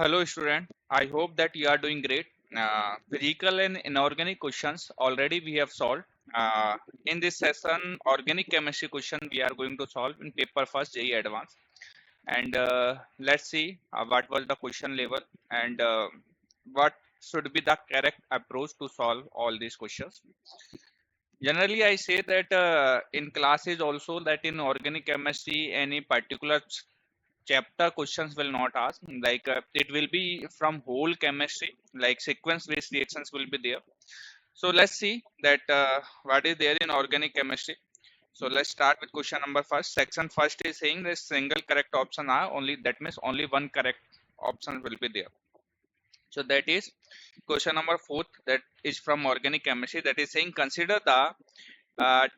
Hello student, I hope that you are doing great. Physical and inorganic questions already we have solved. In this session, organic chemistry question we are going to solve in paper first JEE Advanced. And let's see what was the question level and what should be the correct approach to solve all these questions. Generally, I say that in classes also that in organic chemistry any particular chapter questions will not ask, like it will be from whole chemistry, like sequence based reactions will be there. So let's see that what is there in organic chemistry. So let's start with question number first. Section first is saying that single correct option are only, that means only one correct option will be there. So that is question number fourth, that is from organic chemistry, that is saying consider the uh,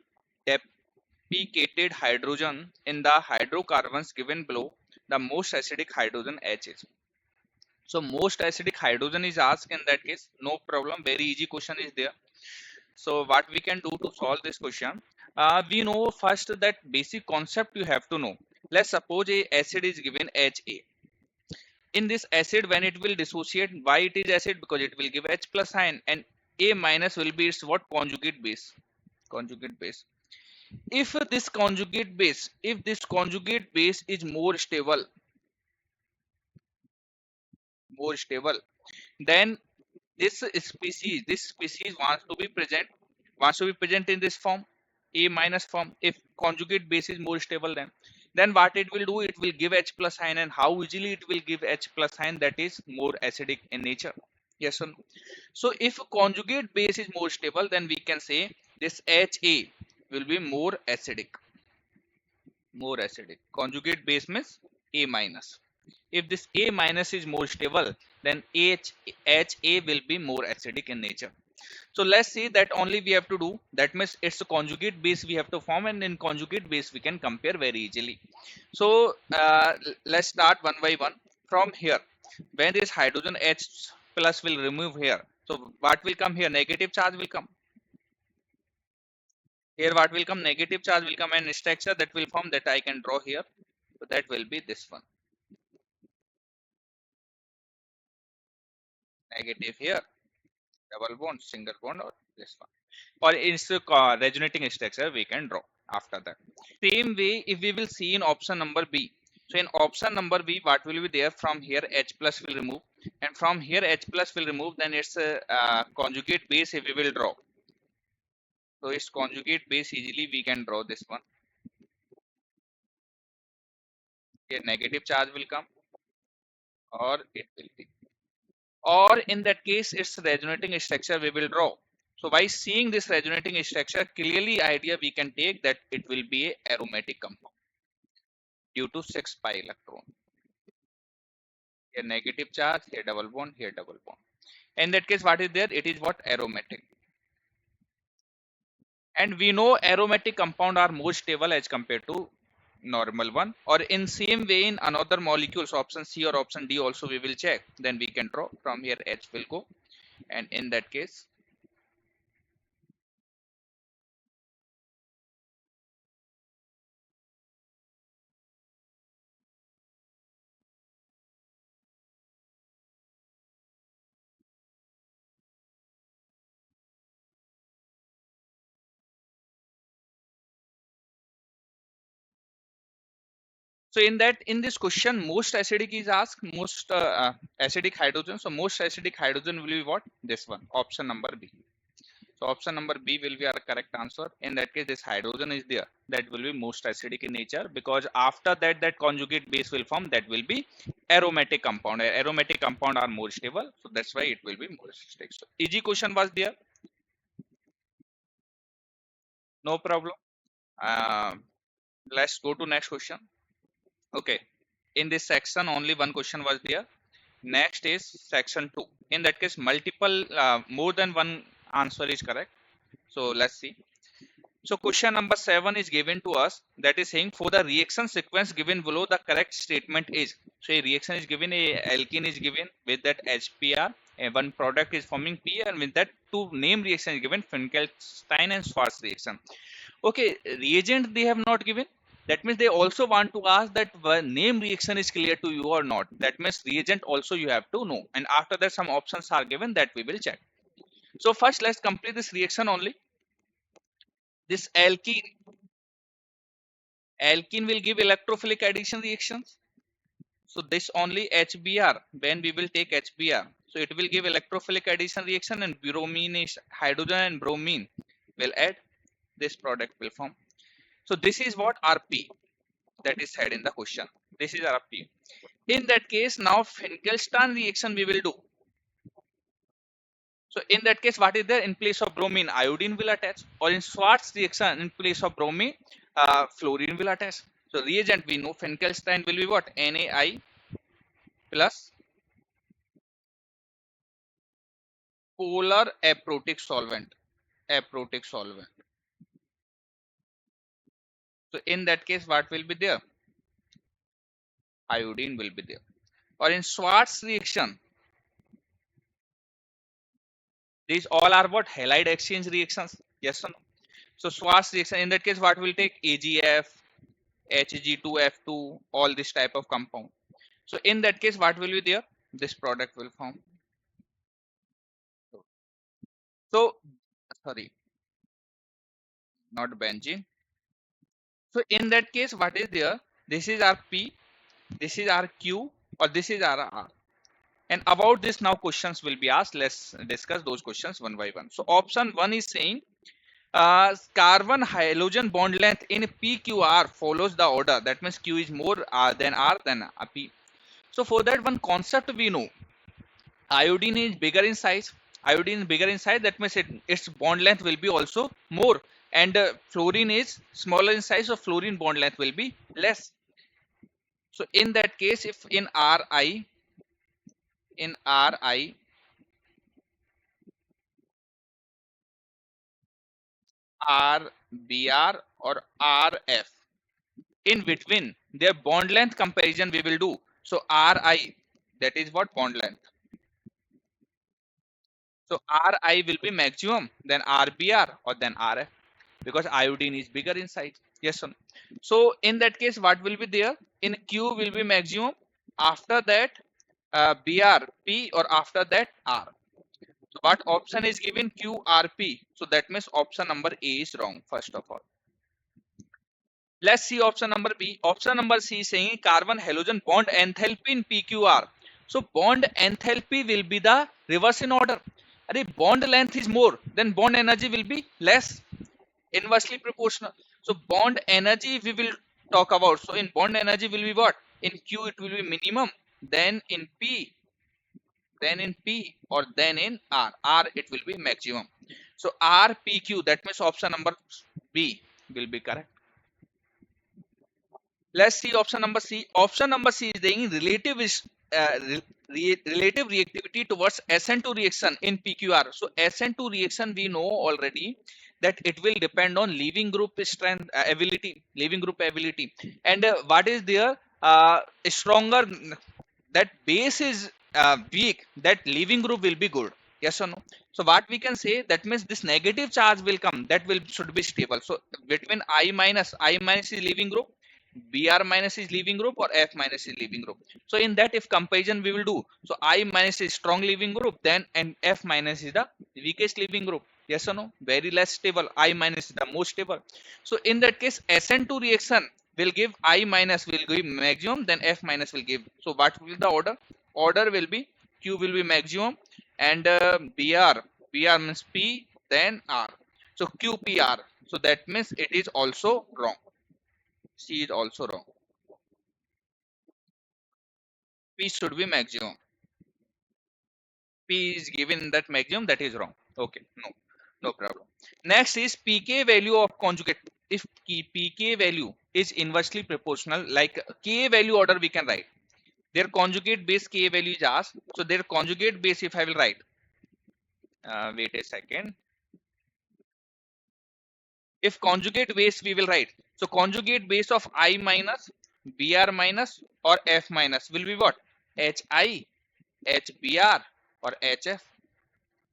depicated hydrogen in the hydrocarbons given below. The most acidic hydrogen H is. So most acidic hydrogen is asked in that case. No problem. Very easy question is there. So what we can do to solve this question? We know first that basic concept you have to know. Let's suppose a acid is given Ha. In this acid, when it will dissociate, why it is acid? Because it will give H plus ion, and A minus will be its what? Conjugate base. Conjugate base. If this conjugate base is more stable, then this species wants to be present in this form, A minus form. If conjugate base is more stable, then what it will do, it will give H plus ion. And how easily it will give H plus ion? That is more acidic in nature. Yes or no? So if conjugate base is more stable, then we can say this Ha will be more acidic. Conjugate base means A minus. If this A minus is more stable, then HA will be more acidic in nature. So let's see that only we have to do. That means it's a conjugate base we have to form, and in conjugate base we can compare very easily. So let's start one by one from here. When this hydrogen H plus will remove here, so what will come here? Negative charge will come. Here what will come? Negative charge will come, and structure that will form, that I can draw here. So that will be this one. Negative here, double bond, single bond, or this one. Or instead resonating structure we can draw after that. Same way, if we will see in option number B. So in option number B, what will be there? From here H plus will remove, and from here H plus will remove, then it's a conjugate base if we will draw. So its conjugate base, easily we can draw this one. Here negative charge will come, or it will be, or in that case its resonating structure we will draw. So by seeing this resonating structure, clearly idea we can take that it will be a aromatic compound due to 6 pi electron. Here negative charge, here double bond, here double bond. In that case, what is there? It is what? Aromatic. And we know aromatic compound are more stable as compared to normal one. Or in same way in another molecules, option C or option D also we will check. Then we can draw from here H will go. And in that case, so in this question, most acidic is asked, most acidic hydrogen. So most acidic hydrogen will be what? This one, option number B. So option number B will be our correct answer. In that case, this hydrogen is there. That will be most acidic in nature, because after that, that conjugate base will form. That will be aromatic compound. Aromatic compound are more stable. So that's why it will be more acidic. So easy question was there. No problem. Uh, let's go to next question. Okay. In this section, only one question was there. Next is section 2. In that case, more than one answer is correct. So let's see. So question number 7 is given to us, that is saying for the reaction sequence given below, the correct statement is. So a reaction is given, a alkene is given with that HPR, and one product is forming P, and with that two name reaction is given, Finkelstein and Schwarz reaction. Okay, reagent they have not given. That means they also want to ask that name reaction is clear to you or not. That means reagent also you have to know. And after that, some options are given that we will check. So first, let's complete this reaction only. This alkene will give electrophilic addition reactions. So this only HBr, when we will take HBr, so it will give electrophilic addition reaction, and bromine is hydrogen and bromine will add, this product will form. So this is what RP that is said in the question. This is RP. In that case, now Finkelstein reaction we will do. So in that case, what is there? In place of bromine, iodine will attach, or in Schwarz reaction, in place of bromine, fluorine will attach. So reagent we know Finkelstein will be what? NaI plus polar aprotic solvent. Aprotic solvent. So in that case, what will be there? Iodine will be there. Or in Schwarz reaction, these all are what? Halide exchange reactions. Yes or no? So Schwarz reaction, in that case, what will take? AgF, Hg2F2, all this type of compound. So in that case, what will be there? This product will form. So sorry, not benzene. So in that case, what is there? This is our P, this is our Q, or this is our R. And about this now questions will be asked. Let's discuss those questions one by one. So option 1 is saying carbon halogen bond length in PQR follows the order. That means Q is more than R than P. So for that one concept we know, iodine is bigger in size. Iodine is bigger in size. That means its bond length will be also more. And fluorine is smaller in size, so fluorine bond length will be less. So in that case, if in Ri, RBr or RF, in between their bond length comparison we will do. So Ri, that is what? Bond length. So Ri will be maximum, then RBr or then RF, because iodine is bigger in size. Yes or no? So in that case, what will be there? In Q will be maximum, after that Br, P, or after that R. So what option is given? QRP. So that means option number A is wrong, first of all. Let's see option number B. Option number C is saying carbon halogen bond enthalpy in PQR. So bond enthalpy will be the reverse in order. Bond length is more, then bond energy will be less, inversely proportional. So bond energy we will talk about. So in bond energy will be what? In Q it will be minimum, then in P, or then in R. R it will be maximum. So RPQ, that means option number B will be correct. Let's see option number C. Option number C is saying relative relative reactivity towards SN2 reaction in PQR. So SN2 reaction we know already that it will depend on leaving group strength, leaving group ability, and what is there? Stronger, that base is weak, that leaving group will be good. Yes or no? So what we can say, that means this negative charge will come, that will should be stable. So between I minus is leaving group, Br minus is leaving group, or F minus is leaving group. So in that, if comparison we will do, so I minus is strong leaving group, then and F minus is the weakest leaving group. Yes or no? Very less stable. I minus is the most stable. So in that case, SN2 reaction will give I minus will give maximum, then F minus will give. So what will the order? Order will be Q will be maximum, and Br means P, then R. So QPR. So that means it is also wrong. C is also wrong. P should be maximum. P is given that maximum, that is wrong. Okay, no problem. Next is pK value of conjugate. If pK value is inversely proportional, like Ka value order we can write. Their conjugate base Ka value is asked. So their conjugate base, if I will write, wait a second. If conjugate base we will write. So conjugate base of I minus, Br minus, or F minus will be what? Hi, HBr, or HF.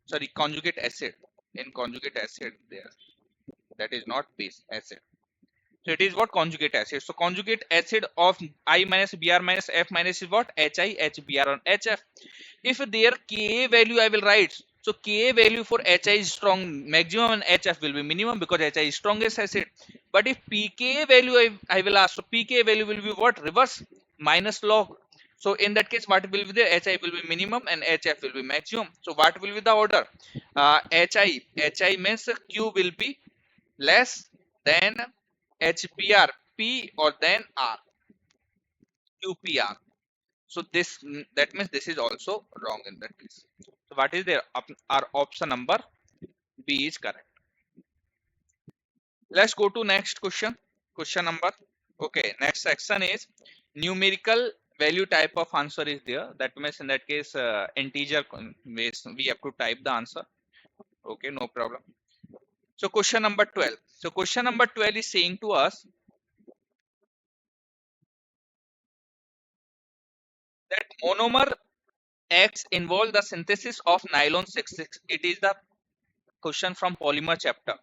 Sorry, conjugate acid. In conjugate acid there, that is not base, acid. So it is what? Conjugate acid. So conjugate acid of I minus Br minus F minus is what? HI, HBr on HF. If their Ka value I will write. So Ka value for HI is strong maximum and HF will be minimum because HI is strongest acid. But if pK value I will ask. So pK value will be what? Reverse minus log. So in that case, what will be there? HI will be minimum and HF will be maximum. So what will be the order? HI means Q will be less than HBr, P or then R, QPR. So this that means this is also wrong in that case. So what is there? Our option number B is correct. Let's go to next question. Question number. Okay, next section is numerical value type of answer is there. That means in that case integer ways we have to type the answer. Okay, no problem. So question number 12. So question number 12 is saying to us that monomer X involve the synthesis of nylon 66. It is the question from polymer chapter.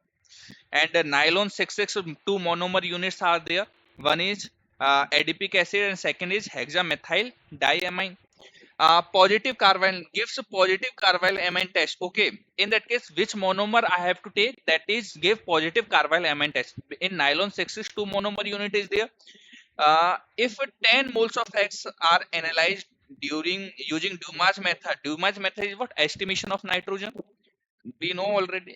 And nylon 66 two monomer units are there. One is adipic acid and second is hexamethyl diamine. Positive carbonyl gives a positive carbyl amine test. Okay, in that case, which monomer I have to take? That is give positive carbyl amine test. In nylon 66 two monomer unit is there. If 10 moles of X are analyzed during using Dumas method is what? Estimation of nitrogen. We know already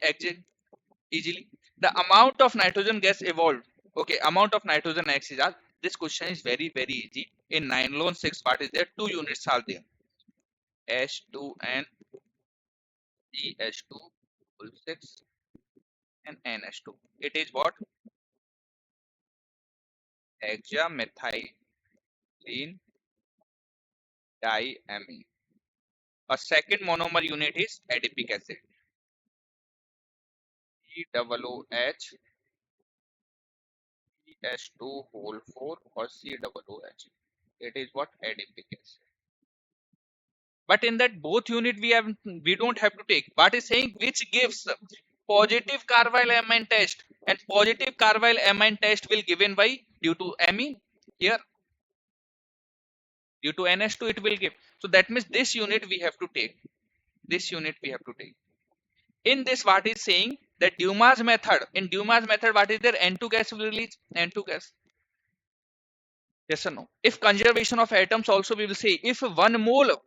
easily. The amount of nitrogen gas evolved. Okay, amount of nitrogen X is asked. This question is very easy. In nylon 6, what is there? Two units are there. H2 and CH2 whole 6 and NH2. It is what? Hexamethylene diamine. A second monomer unit is adipic acid. COOH, CH2 whole 4 or COOH. It is what? Adipic acid. But in that both unit we don't have to take. What is saying which gives positive carbyl amine test, and positive carbyl amine test will given by due to amine here, due to NH2 it will give. So that means this unit we have to take. This unit we have to take. In this what is saying that Dumas method. In Dumas method what is there? N2 gas will release N2 gas. Yes or no? If conservation of atoms also we will say if 1 mole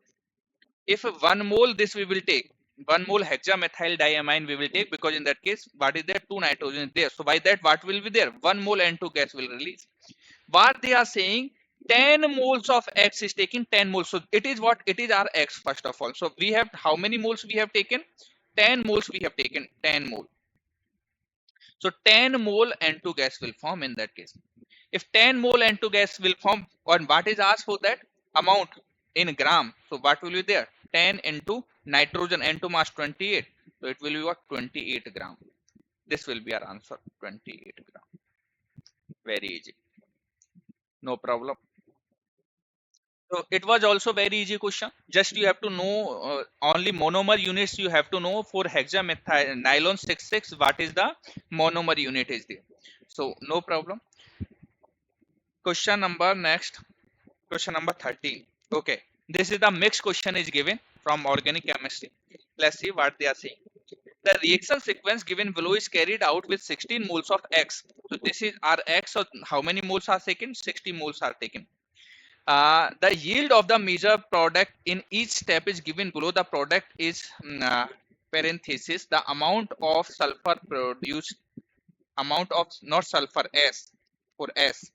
this we will take. 1 mole hexamethyl diamine we will take because in that case what is there? 2 nitrogen there. So by that what will be there? 1 mole N2 gas will release. What they are saying 10 moles of X is taking 10 moles. So it is what? It is our X first of all. So we have how many moles we have taken? 10 moles we have taken. 10 mole. So 10 mole N2 gas will form in that case. If 10 mole N2 gas will form, or what is asked for that amount in gram? So what will be there? 10 into nitrogen N2 mass 28. So it will be what? 28 gram. This will be our answer. 28 gram. Very easy. No problem. So it was also very easy question. Just you have to know only monomer units you have to know for hexamethyl nylon 66 what is the monomer unit is there. So no problem. Question number next. Question number 13. Okay. This is the mixed question is given from organic chemistry. Let's see what they are saying. The reaction sequence given below is carried out with 16 moles of X. So this is our X. So how many moles are taken? 60 moles are taken. The yield of the measured product in each step is given below. The product is parenthesis the amount of sulfur produced, amount of not sulfur S for S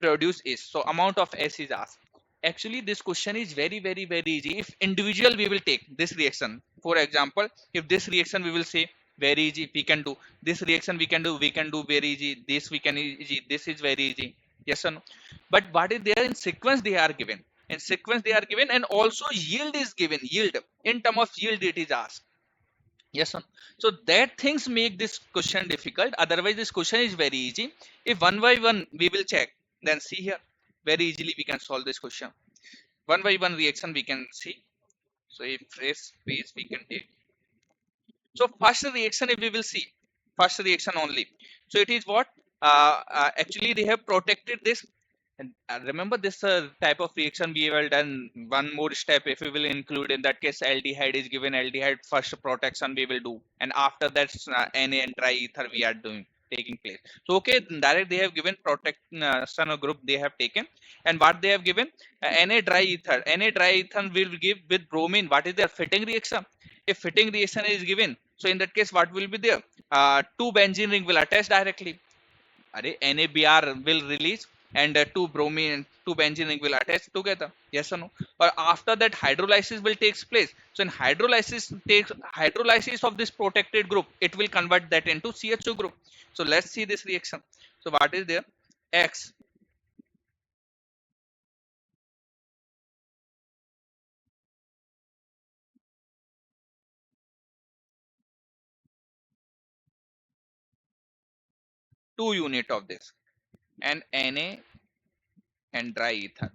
produced is. So amount of S is asked. Actually this question is very easy. If individual we will take this reaction, for example if this reaction we will say very easy we can do, this reaction we can do very easy, this we can easy, this is very easy. Yes or no? But what is there in sequence they are given, in sequence they are given, and also yield is given, yield in term of yield it is asked. Yes or no? So that things make this question difficult, otherwise this question is very easy. If one by one we will check, then see here very easily we can solve this question. One by one reaction we can see. So if fresh space we can take. So first reaction if we will see, first reaction only. So it is what? actually they have protected this. And remember this type of reaction we have done one more step. If we will include, in that case aldehyde is given, aldehyde first protection we will do, and after that Na and dry ether we are doing taking place. So okay, direct they have given protection group they have taken, and what they have given, Na dry ether, Na dry ether will give with bromine. What is their fitting reaction? If fitting reaction is given, so in that case what will be there? Two benzene ring will attach directly. NABR will release, and two benzene ring will attach together. Yes or no? Or after that hydrolysis will takes place. So in hydrolysis of this protected group, it will convert that into CHO group. So let's see this reaction. So what is there? X, two unit of this, and Na and dry ether.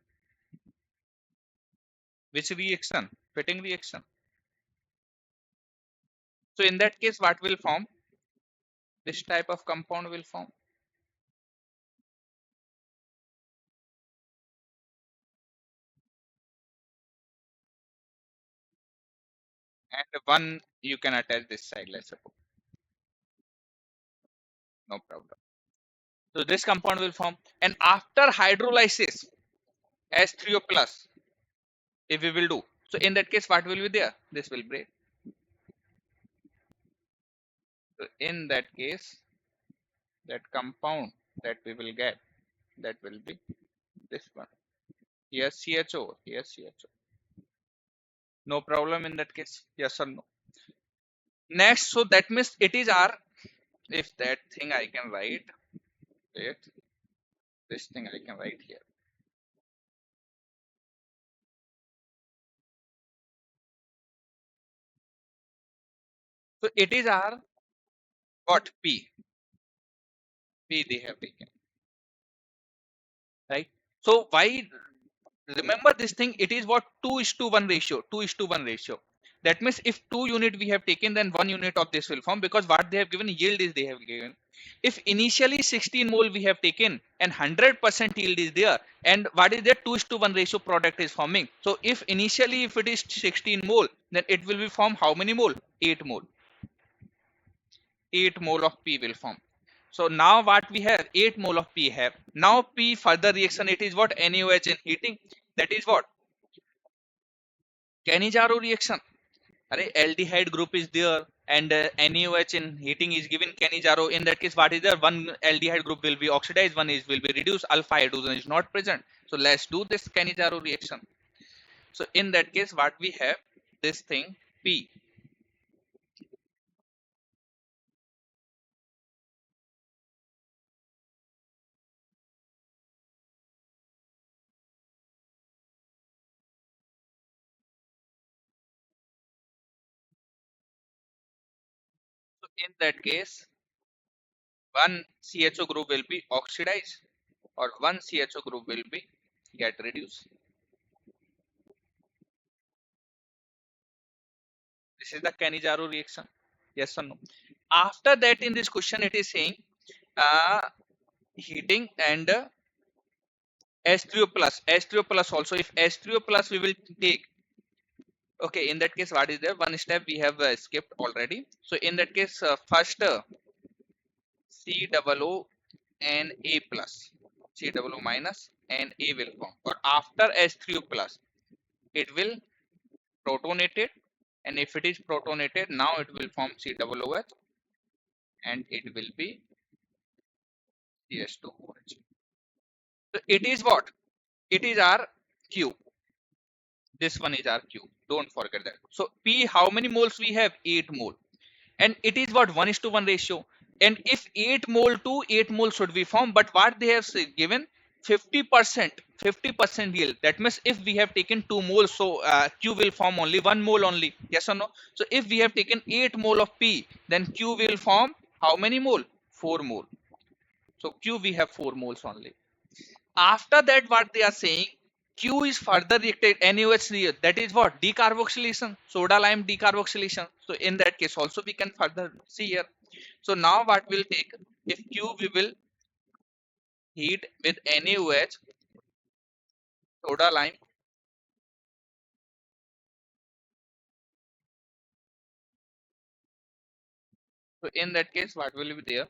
Which reaction? Fitting reaction. So in that case, what will form? This type of compound will form. And one you can attach this side, let's suppose. No problem. So this compound will form, and after hydrolysis, H3O plus, if we will do. So in that case, what will be there? This will break. So in that case, that compound that we will get, that will be this one. Here CHO, here CHO. No problem in that case. Yes or no? Next, so that means it is our, if that thing I can write, wait, this thing I can write here. So it is our what? P they have taken, right? So why, remember this thing, it is what, 2 is to 1 ratio, 2 is to 1 ratio. That means if 2 unit we have taken, then 1 unit of this will form, because what they have given yield is they have given. If initially 16 mole we have taken and 100% yield is there, and what is that, 2 is to 1 ratio product is forming. So if initially if it is 16 mole, then it will be form how many mole? 8 mole. 8 mole of P will form. So now what we have, 8 mole of P have. Now P further reaction, it is what, NaOH in heating. That is what, Cannizzaro reaction. Aldehyde group is there, and NaOH in heating is given Cannizzaro. In that case, what is there? One aldehyde group will be oxidized, one is will be reduced. Alpha hydrogen is not present. So let's do this Cannizzaro reaction. So in that case, what we have, this thing P. So in that case, one CHO group will be oxidized, or one CHO group will be get reduced. This is the Cannizzaro reaction. Yes or no? After that, in this question, it is saying uh, heating and H3O plus. H3O plus also. If H3O plus we will take. Okay, in that case, what is there? One step we have skipped already. So in that case, first C double O and A plus, C double O minus and A will form. Or after H3O plus, it will protonated, and if it is protonated, now it will form C double OH, and it will be CH2OH. So it is what? It is our Q. This one is our Q. Don't forget that. So P, how many moles we have? 8 mole. And it is what, 1 is to 1 ratio. And if 8 mole to 8 mole should be formed, but what they have given, 50% yield. That means if we have taken 2 moles, so Q will form only 1 mole only. Yes or no? So if we have taken 8 mole of P, then Q will form how many mole? 4 mole. So Q we have 4 moles only. After that, what they are saying, Q is further reacted NaOH, that is what, decarboxylation, soda lime decarboxylation. So in that case also we can further see here. So now what we'll take, if Q we will heat with NaOH, soda lime. So in that case, what will be there?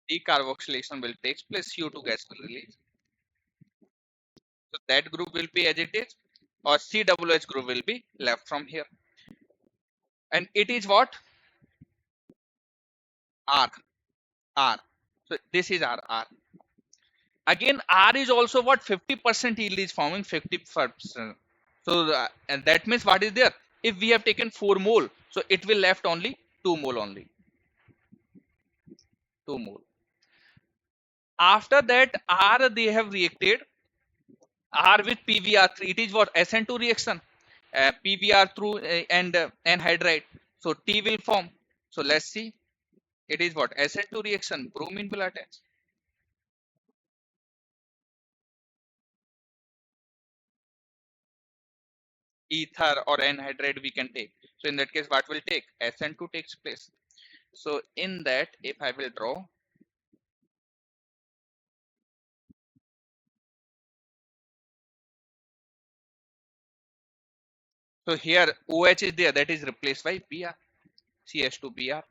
Decarboxylation will take place, CO2 gas will release. So that group will be as it is, or COH group will be left from here. And it is what? R. R. So this is R. Again, R is also what? 50% yield is forming 50%. So and that means what is there? If we have taken 4 mole, so it will left only 2 mole only. 2 mole. After that, R they have reacted R with PBr3. It is what? SN2 reaction. PBr through and anhydride. So T will form. So let's see. It is what? SN2 reaction. Bromine will attach. Ether or anhydride we can take. So in that case, what will take? SN2 takes place. So in that, if I will draw, so here OH is there, that is replaced by Br, CH2Br.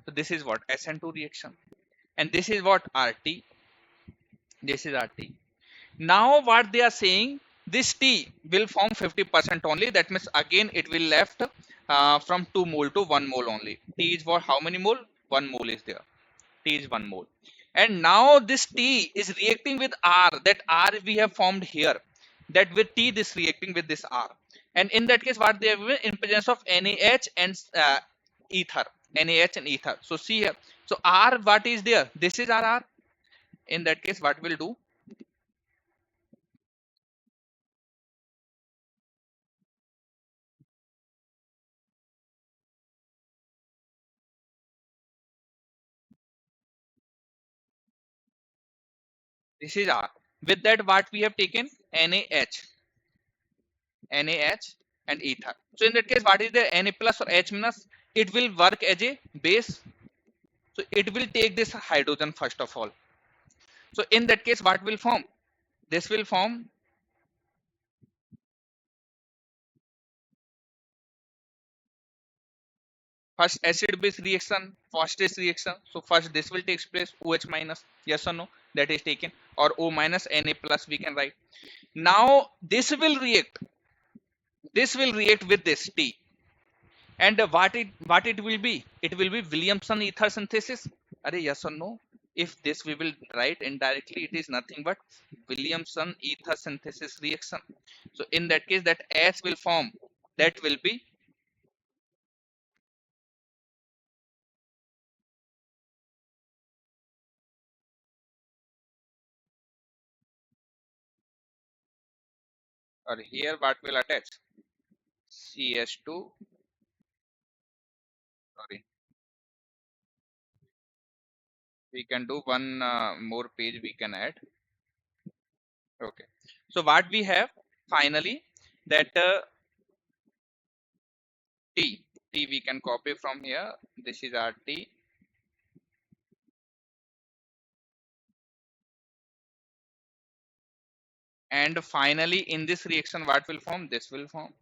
So this is what? SN2 reaction. And this is what? RT. This is RT. Now what they are saying, this T will form 50% only. That means again it will left from 2 mole to 1 mole only. T is what? How many mole? 1 mole is there. T is 1 mole. And now this T is reacting with R. That R we have formed here. That with T this reacting with this R. And in that case, what they have given? In presence of NaH and ether. NaH and ether. So see here. So R, what is there? This is RR. In that case, what we'll do? This is R. With that, what we have taken? NaH. NaH and ether. So in that case, what is there? Na plus or H minus? It will work as a base. So it will take this hydrogen first of all. So in that case, what will form? This will form first acid base reaction, fastest reaction. So first this will take place, OH minus, yes or no, that is taken, or O minus Na plus we can write. Now this will react with this T. And what it will be? It will be Williamson ether synthesis. Are yes or no? If this we will write indirectly, it is nothing but Williamson ether synthesis reaction. So in that case, that S will form. That will be, or here what will attach? CH2. Sorry, we can do one more page we can add. Okay. So what we have finally, that T we can copy from here. This is our T. And finally, in this reaction, what will form? This will form.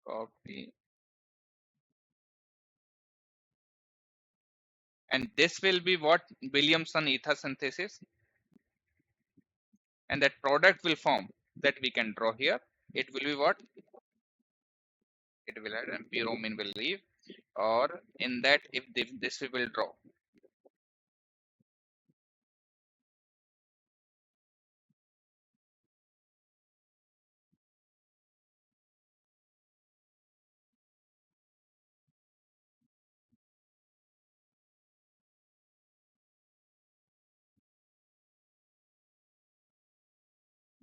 Copy. And this will be what? Williamson ether synthesis. And that product will form, that we can draw here. It will be what? It will add, and bromine will leave. Or in that, if this we will draw.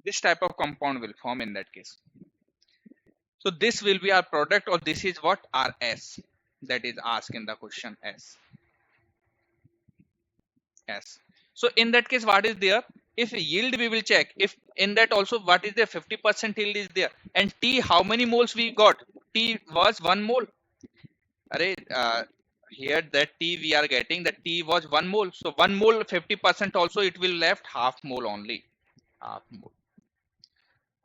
This type of compound will form in that case. So this will be our product, or this is what? Our S. That is asked in the question S. S. So in that case, what is there? If yield we will check. If in that also what is there? 50% yield is there. And T, how many moles we got? T was 1 mole. Array, here that T we are getting, the T was 1 mole. So 1 mole 50% also it will left half mole only. Half mole.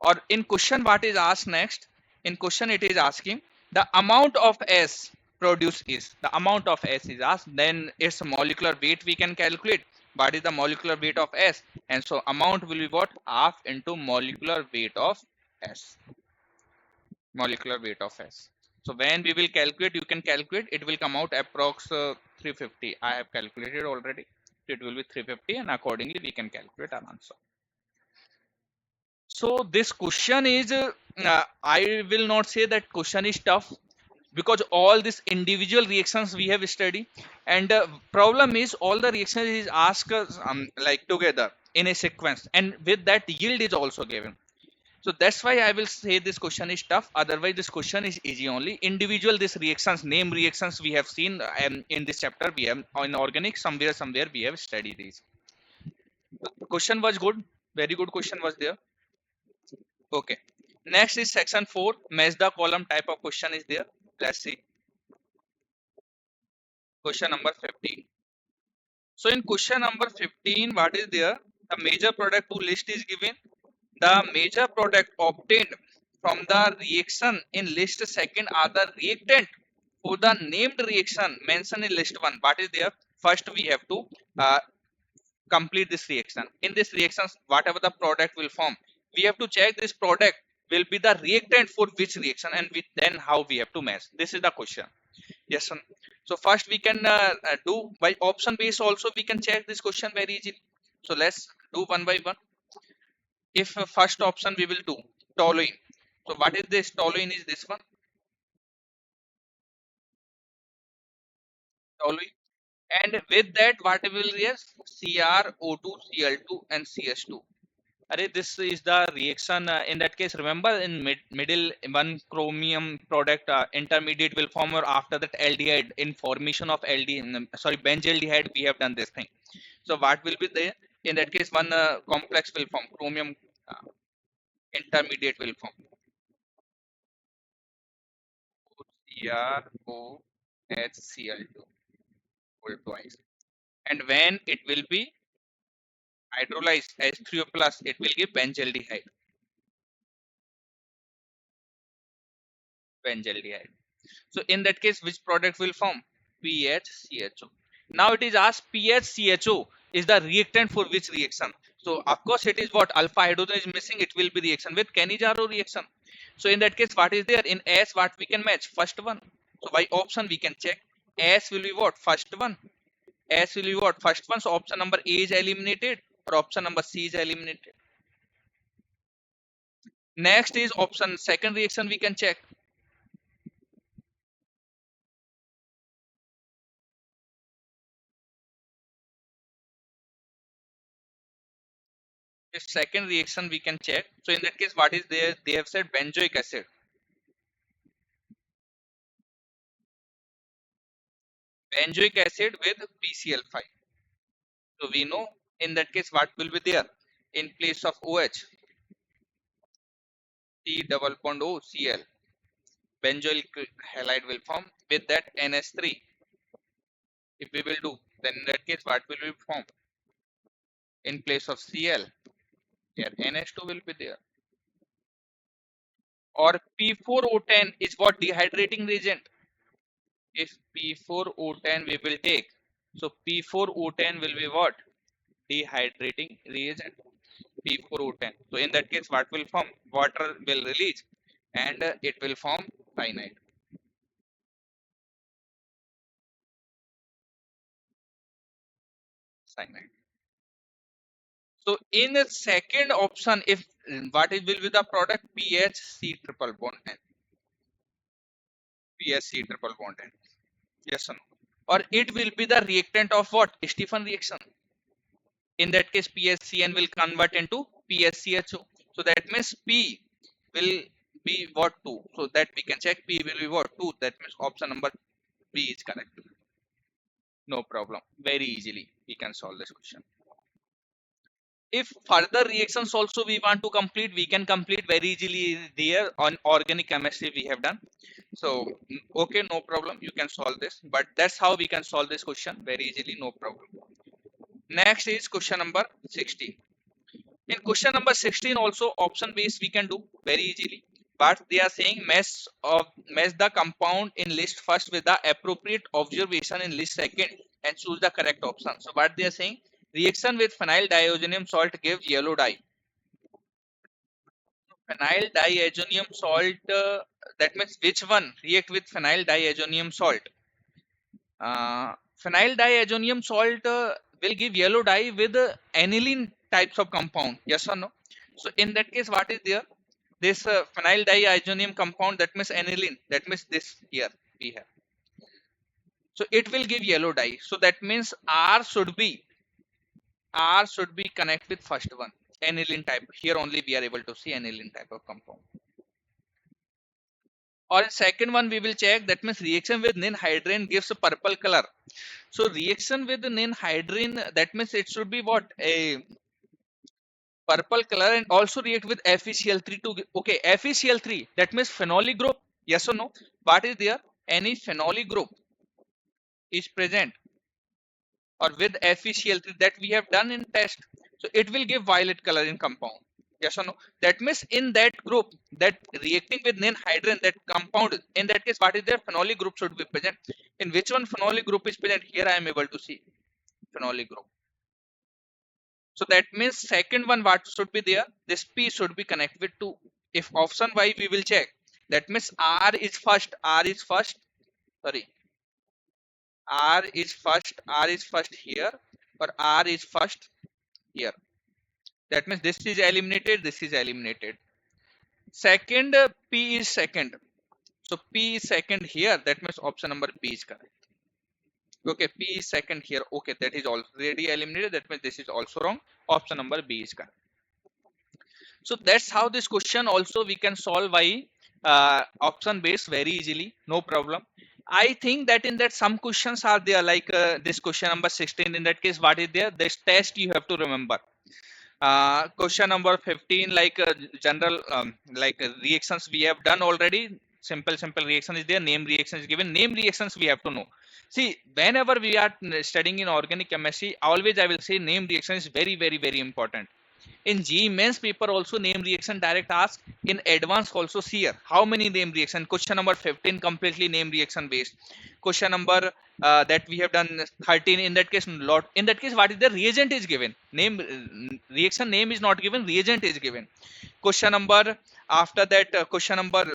Or in question what is asked next? In question it is asking the amount of S produced is. The amount of S is asked. Then its molecular weight we can calculate. What is the molecular weight of S? And so amount will be what? Half into molecular weight of S. Molecular weight of S. So when we will calculate, you can calculate, it will come out approx 350. I have calculated already. It will be 350 and accordingly we can calculate our answer. So this question is, I will not say that question is tough because all these individual reactions we have studied, and problem is all the reactions is asked like together in a sequence, and with that yield is also given. So that's why I will say this question is tough. Otherwise, this question is easy only. Individual these reactions, name reactions we have seen in this chapter. We have in organic somewhere we have studied these. The question was good. Very good question was there. Okay. Next is section 4. Match the column type of question is there. Let's see. Question number 15. So in question number 15, what is there? The major product to list is given. The major product obtained from the reaction in list second are the reactant for the named reaction mentioned in list 1. What is there? First we have to complete this reaction. In this reaction, whatever the product will form, we have to check this product will be the reactant for which reaction, and then how we have to match. This is the question. Yes, sir. So first we can do by option based also we can check this question very easily. So let's do one by one. If first option we will do toluene. So what is this? Toluene is this one. Toluene. And with that what will yes CrO2, Cl2 and CS2. Array, this is the reaction in that case. Remember in middle one chromium product intermediate will form, or after that aldehyde in formation of sorry, benzaldehyde we have done this thing. So what will be there? In that case one complex will form, chromium intermediate will form. CrOHCl2 whole twice. And when it will be hydrolyzed H3O plus, it will give benzaldehyde. Benzaldehyde. So in that case, which product will form? PHCHO. Now it is asked PHCHO is the reactant for which reaction? So of course it is what alpha hydrogen is missing, it will be reaction with Cannizzaro reaction. So in that case, what is there in S? What we can match? First one. So by option we can check. S will be what? First one. S will be what? First one. So option number A is eliminated, or option number C is eliminated. Next is option second reaction we can check. If second reaction we can check. So in that case, what is there? They have said benzoic acid. Benzoic acid with PCl5. So we know in that case what will be there in place of OH. C double bond O Cl. Benzoyl halide will form with that NH3. If we will do, then in that case what will be formed? In place of Cl, here NH2 will be there. Or P4O10 is what? Dehydrating reagent. If P4O10 we will take, so P4O10 will be what? Dehydrating reagent. P4O10. So in that case, what will form? Water will release and it will form cyanide. Cyanide. So in the second option, if what is will be the product? PHC triple bond N. PHC triple bond N. Yes or no? Or it will be the reactant of what? Stephan reaction. In that case, PHCN will convert into PHCHO. So that means P will be what? 2. So that we can check P will be what? 2. That means option number B is correct. No problem. Very easily we can solve this question. If further reactions also we want to complete, we can complete very easily there on organic chemistry we have done. So okay, no problem, you can solve this, but that's how we can solve this question very easily, no problem. Next is question number 16. In question number 16 also option based we can do very easily, but they are saying match the compound in list first with the appropriate observation in list second and choose the correct option. So what they are saying, reaction with phenyl diazonium salt gives yellow dye. Phenyl diazonium salt, that means which one react with phenyl diazonium salt? Phenyl diazonium salt will give yellow dye with aniline types of compound. Yes or no? So in that case, what is there? This phenyl diazonium compound, that means aniline. That means this here we have. So it will give yellow dye. So that means R should be connect with first one, aniline type. Here only we are able to see aniline type of compound. Or in second one we will check, that means reaction with ninhydrin gives a purple color. So reaction with ninhydrin, that means it should be what, a purple color, and also react with FeCl3 to okay, FeCl3, that means phenolic group. Yes or no? What is there? Any phenolic group is present or with FeCl3 that we have done in test. So it will give violet color in compound. Yes or no? That means in that group that reacting with ninhydrin, that compound, in that case what is there? Phenolic group should be present. In which one phenolic group is present? Here I am able to see phenolic group. So that means second one what should be there? This P should be connected with 2. If option Y we will check, that means R is first, sorry, R is first here, or R is first here. That means this is eliminated, this is eliminated. Second, P is second. So P is second here, that means option number P is correct. Okay, P is second here. Okay, that is already eliminated, that means this is also wrong. Option number B is correct. So that's how this question also we can solve by option based very easily, no problem. I think that in that some questions are there, like this question number 16. In that case, what is there? This test you have to remember. Question number 15, like general like reactions we have done already. Simple reaction is there. Name reaction is given. Name reactions we have to know. See, whenever we are studying in organic chemistry, always I will say name reaction is very important. In JEE mains paper also name reaction direct ask. In advanced also see here how many name reaction. Question number 15 completely name reaction based. Question number that we have done 13, in that case lot. In that case what is the reagent is given. Name reaction name is not given, reagent is given. Question number after that question number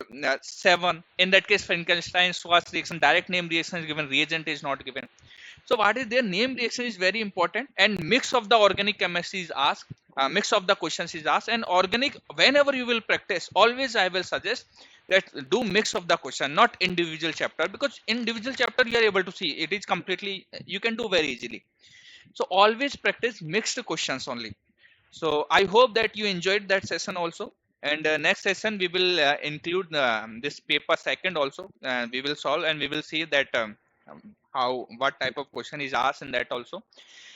7, in that case Frankenstein Schwarz reaction direct name reaction is given, reagent is not given. So what is their name reaction is very important, and mix of the organic chemistry is asked, mix of the questions is asked. And organic, whenever you will practice, always I will suggest that do mix of the question, not individual chapter, because individual chapter you are able to see it is completely, you can do very easily. So always practice mixed questions only. So I hope that you enjoyed that session also. And next session we will include this paper second also. We will solve and we will see that how what type of question is asked in that also.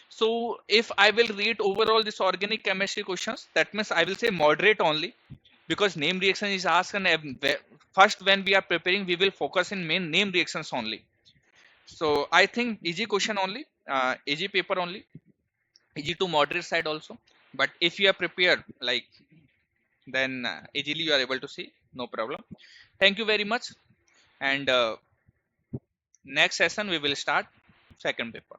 So if I will read overall this organic chemistry questions, that means I will say moderate only, because name reaction is asked, and first when we are preparing we will focus in main name reactions only. So I think easy question only, easy paper only, easy to moderate side also. But if you are prepared, like, then easily you are able to see, no problem. Thank you very much. And next session we will start second paper.